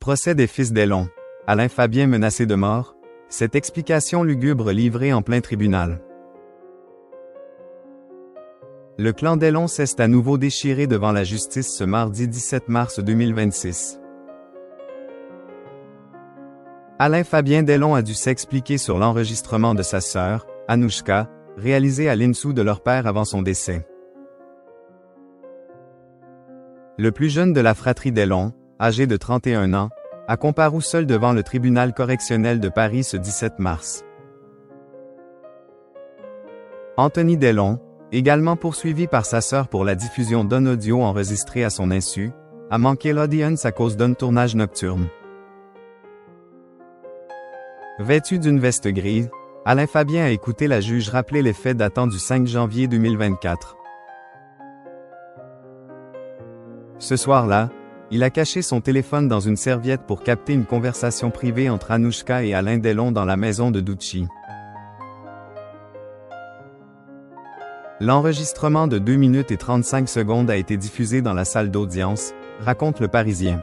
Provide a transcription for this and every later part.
procès des fils Delon. Alain Fabien menacé de mort. Cette explication lugubre livrée en plein tribunal. Le clan Delon s'est à nouveau déchiré devant la justice ce mardi 17 mars 2026. Alain Fabien Delon a dû s'expliquer sur l'enregistrement de sa sœur, Anouchka, réalisé à l'insu de leur père avant son décès. Le plus jeune de la fratrie Delon, âgé de 31 ans, a comparu seul devant le tribunal correctionnel de Paris ce 17 mars. Anthony Delon, également poursuivi par sa sœur pour la diffusion d'un audio enregistré à son insu, a manqué l'audience à cause d'un tournage nocturne. Vêtu d'une veste grise, Alain Fabien a écouté la juge rappeler les faits datant du 5 janvier 2024. Ce soir-là, il a caché son téléphone dans une serviette pour capter une conversation privée entre Anouchka et Alain Delon dans la maison de Douchy. L'enregistrement de 2 minutes et 35 secondes a été diffusé dans la salle d'audience, raconte Le Parisien.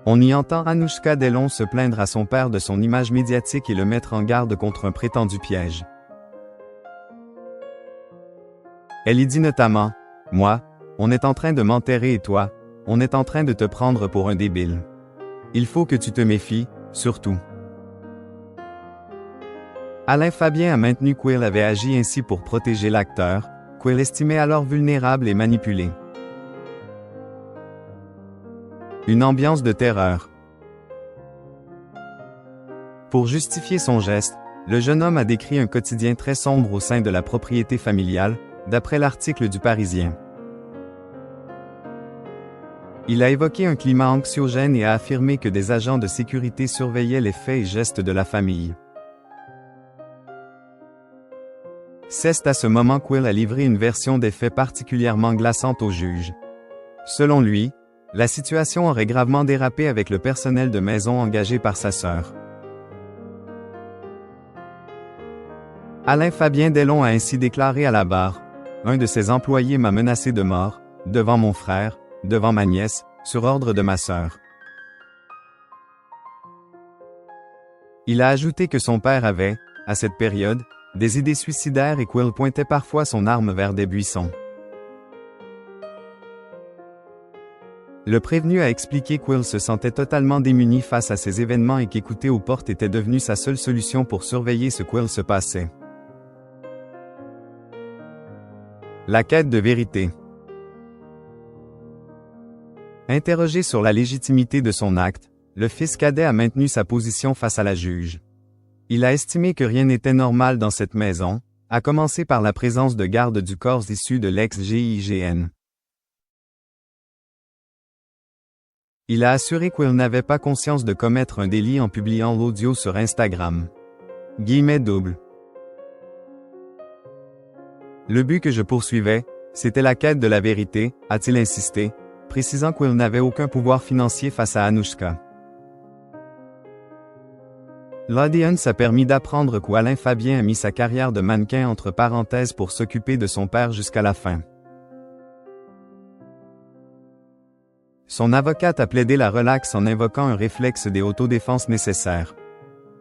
On y entend Anouchka Delon se plaindre à son père de son image médiatique et le mettre en garde contre un prétendu piège. Elle y dit notamment « Moi, on est en train de m'enterrer et toi, on est en train de te prendre pour un débile. Il faut que tu te méfies, surtout. » Alain Fabien a maintenu qu'il avait agi ainsi pour protéger l'acteur, qu'il estimait alors vulnérable et manipulé. Une ambiance de terreur. Pour justifier son geste, le jeune homme a décrit un quotidien très sombre au sein de la propriété familiale, d'après l'article du Parisien. Il a évoqué un climat anxiogène et a affirmé que des agents de sécurité surveillaient les faits et gestes de la famille. C'est à ce moment qu'il a livré une version des faits particulièrement glaçante au juge. Selon lui, la situation aurait gravement dérapé avec le personnel de maison engagé par sa sœur. Alain Fabien Delon a ainsi déclaré à la barre « Un de ses employés m'a menacé de mort, devant mon frère, devant ma nièce, sur ordre de ma sœur. » Il a ajouté que son père avait, à cette période, des idées suicidaires et qu'il pointait parfois son arme vers des buissons. Le prévenu a expliqué qu'il se sentait totalement démuni face à ces événements et qu'écouter aux portes était devenu sa seule solution pour surveiller ce qu'il se passait. La quête de vérité. Interrogé sur la légitimité de son acte, le fils cadet a maintenu sa position face à la juge. Il a estimé que rien n'était normal dans cette maison, à commencer par la présence de gardes du corps issus de l'ex-GIGN. Il a assuré qu'il n'avait pas conscience de commettre un délit en publiant l'audio sur Instagram. Guillemets doubles. Le but que je poursuivais, c'était la quête de la vérité, a-t-il insisté, précisant qu'il n'avait aucun pouvoir financier face à Anouchka. L'audience a permis d'apprendre qu'Alain Fabien a mis sa carrière de mannequin entre parenthèses pour s'occuper de son père jusqu'à la fin. Son avocate a plaidé la relaxe en invoquant un réflexe des autodéfenses nécessaires.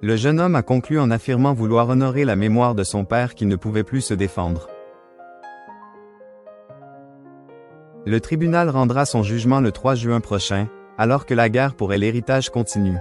Le jeune homme a conclu en affirmant vouloir honorer la mémoire de son père qui ne pouvait plus se défendre. Le tribunal rendra son jugement le 3 juin prochain, alors que la guerre pour l'héritage continue.